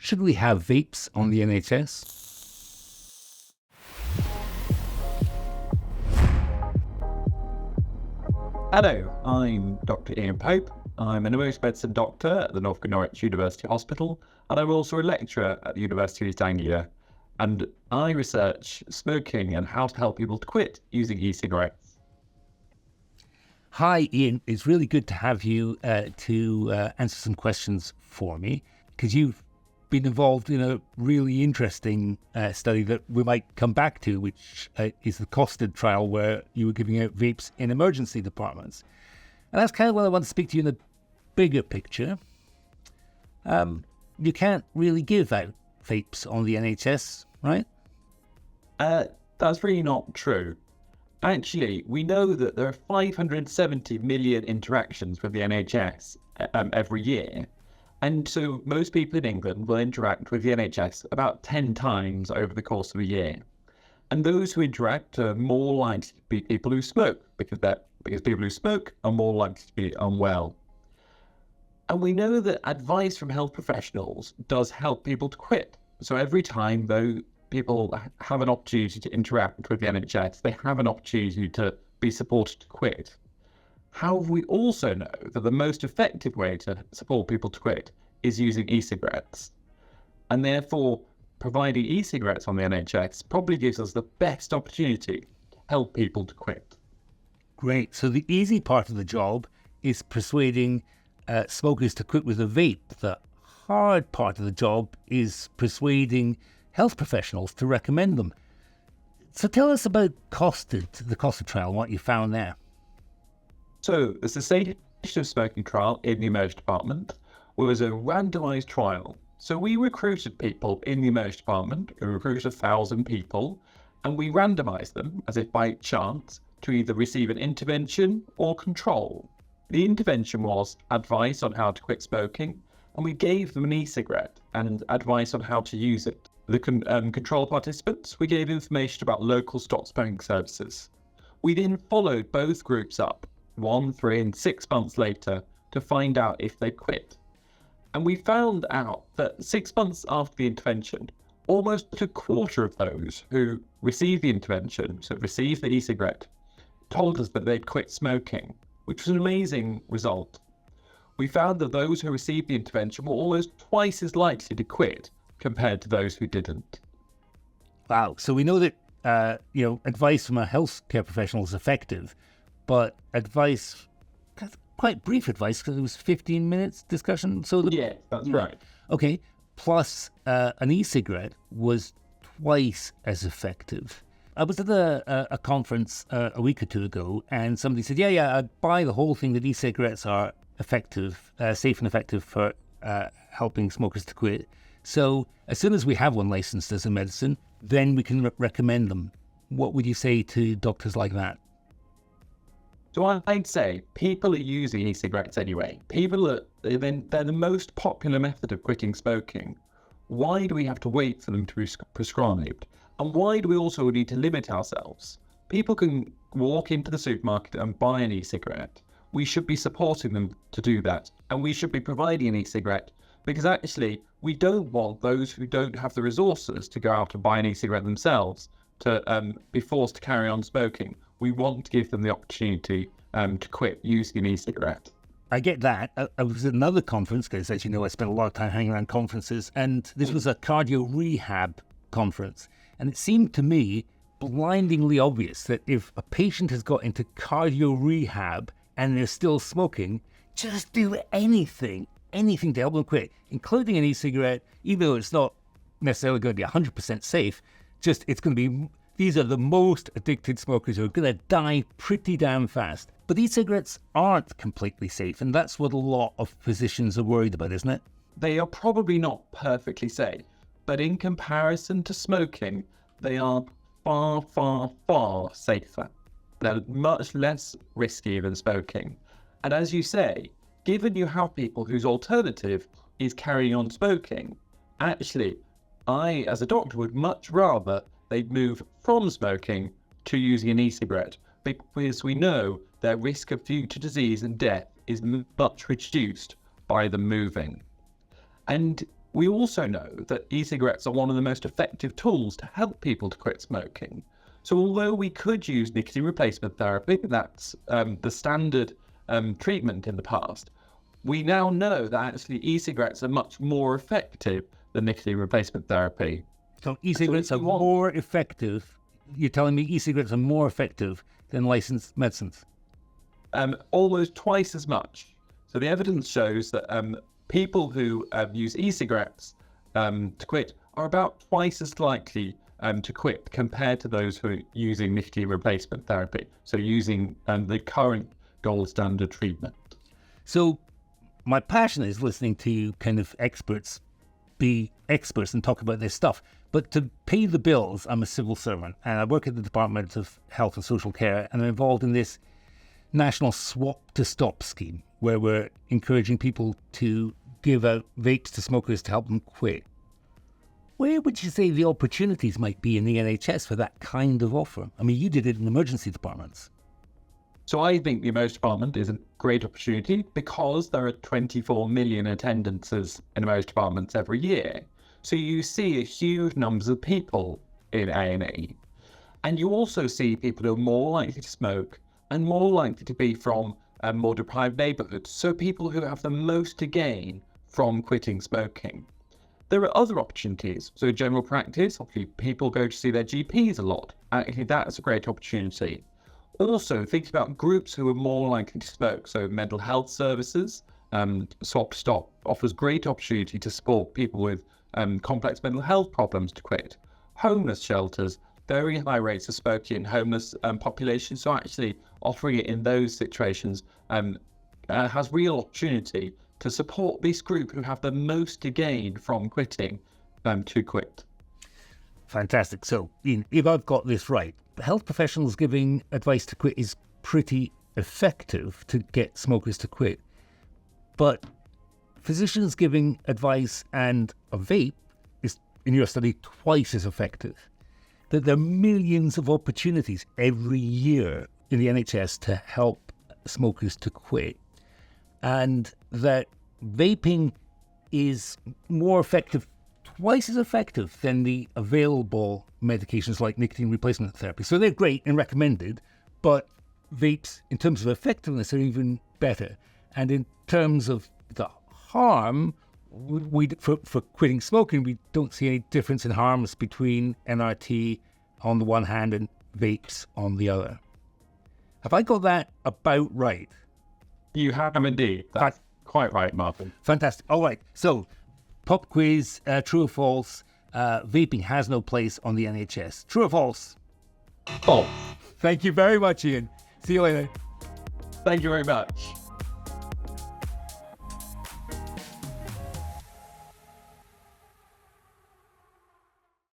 Should we have vapes on the NHS? Hello, I'm Dr. Ian Pope. I'm an emergency medicine doctor at the North Norwich University Hospital, and I'm also a lecturer at the University of East Anglia. And I research smoking and how to help people to quit using e-cigarettes. Hi, Ian. It's really good to have you to answer some questions for me, because you've been involved in a really interesting study that we might come back to, which is the costed trial where you were giving out vapes in emergency departments. And that's kind of what I want to speak to you in the bigger picture. You can't really give out vapes on the NHS, right? That's really not true. Actually, we know that there are 570 million interactions with the NHS every year. And so most people in England will interact with the NHS about 10 times over the course of a year. And those who interact are more likely to be people who smoke, because people who smoke are more likely to be unwell. And we know that advice from health professionals does help people to quit. So every time, though, people have an opportunity to interact with the NHS, they have an opportunity to be supported to quit. However, we also know that the most effective way to support people to quit is using e-cigarettes. And therefore, providing e-cigarettes on the NHS probably gives us the best opportunity to help people to quit. Great. So the easy part of the job is persuading smokers to quit with a vape. The hard part of the job is persuading health professionals to recommend them. So tell us about the costed trial, what you found there. So the cessation of smoking trial in the emergency department was a randomized trial. So we recruited people in the emergency department, we recruited 1,000 people, and we randomized them, as if by chance, to either receive an intervention or control. The intervention was advice on how to quit smoking, and we gave them an e-cigarette and advice on how to use it. The control participants, we gave information about local stop smoking services. We then followed both groups up 1, 3, and 6 months later to find out if they quit. And we found out that 6 months after the intervention, almost a quarter of those who received the intervention, so received the e-cigarette, told us that they'd quit smoking, which was an amazing result. We found that those who received the intervention were almost twice as likely to quit compared to those who didn't. Wow. So we know that advice from a healthcare professional is effective, but advice, quite brief advice, because it was 15 minutes discussion. So yeah, that's right. Okay. Plus, an e-cigarette was twice as effective. I was at a conference a week or two ago, and somebody said, I buy the whole thing that e-cigarettes are effective, safe and effective for helping smokers to quit. So as soon as we have one licensed as a medicine, then we can recommend them. What would you say to doctors like that? So I'd say people are using e-cigarettes anyway. They're the most popular method of quitting smoking. Why do we have to wait for them to be prescribed? And why do we also need to limit ourselves? People can walk into the supermarket and buy an e-cigarette. We should be supporting them to do that. And we should be providing an e-cigarette because actually we don't want those who don't have the resources to go out and buy an e-cigarette themselves to be forced to carry on smoking. We want to give them the opportunity to quit using an e-cigarette. I get that. I was at another conference, because as you know, I spent a lot of time hanging around conferences, and this was a cardio rehab conference. And it seemed to me blindingly obvious that if a patient has got into cardio rehab and they're still smoking, just do anything to help them quit, including an e-cigarette, even though it's not necessarily going to be 100% safe. It's going to be, these are the most addicted smokers who are going to die pretty damn fast. But e-cigarettes aren't completely safe, and that's what a lot of physicians are worried about, isn't it? They are probably not perfectly safe, but in comparison to smoking, they are far, far, far safer. They're much less risky than smoking. And as you say, given you have people whose alternative is carrying on smoking, actually, I, as a doctor, would much rather they'd move from smoking to using an e-cigarette, because we know their risk of future disease and death is much reduced by them moving. And We also know that e-cigarettes are one of the most effective tools to help people to quit smoking. So although we could use nicotine replacement therapy, that's the standard treatment in the past, we now know that actually e-cigarettes are much more effective than nicotine replacement therapy. So e-cigarettes are more effective. You're telling me e-cigarettes are more effective than licensed medicines? Almost twice as much. So the evidence shows that people who use e-cigarettes to quit are about twice as likely to quit compared to those who are using nicotine replacement therapy, so using the current gold standard treatment. So my passion is listening to kind of experts be experts and talk about this stuff. But to pay the bills, I'm a civil servant and I work at the Department of Health and Social Care, and I'm involved in this national swap to stop scheme where we're encouraging people to give out vapes to smokers to help them quit. Where would you say the opportunities might be in the NHS for that kind of offer? I mean, you did it in emergency departments. So I think the emergency department is a great opportunity because there are 24 million attendances in emergency departments every year. So you see a huge numbers of people in A&E. And you also see people who are more likely to smoke and more likely to be from more deprived neighbourhoods. So people who have the most to gain from quitting smoking. There are other opportunities. So general practice, obviously people go to see their GPs a lot. Actually, that's a great opportunity. Also, think about groups who are more likely to smoke. So mental health services, Swap to Stop offers great opportunity to support people with complex mental health problems to quit. Homeless shelters, very high rates of smoking in homeless populations. So actually offering it in those situations has real opportunity to support this group who have the most to gain from quitting to quit. Fantastic. So, Ian, if I've got this right, health professionals giving advice to quit is pretty effective to get smokers to quit. But physicians giving advice and a vape is, in your study, twice as effective. That there are millions of opportunities every year in the NHS to help smokers to quit. And that vaping is more effective, twice as effective than the available medications like nicotine replacement therapy. So they're great and recommended, but vapes, in terms of effectiveness, are even better. And in terms of the harm, for quitting smoking, we don't see any difference in harms between NRT on the one hand and vapes on the other. Have I got that about right? You have indeed. That's quite right, Martin. Fantastic. All right. So, pop quiz, true or false, vaping has no place on the NHS. True or false? False. Thank you very much, Ian. See you later. Thank you very much.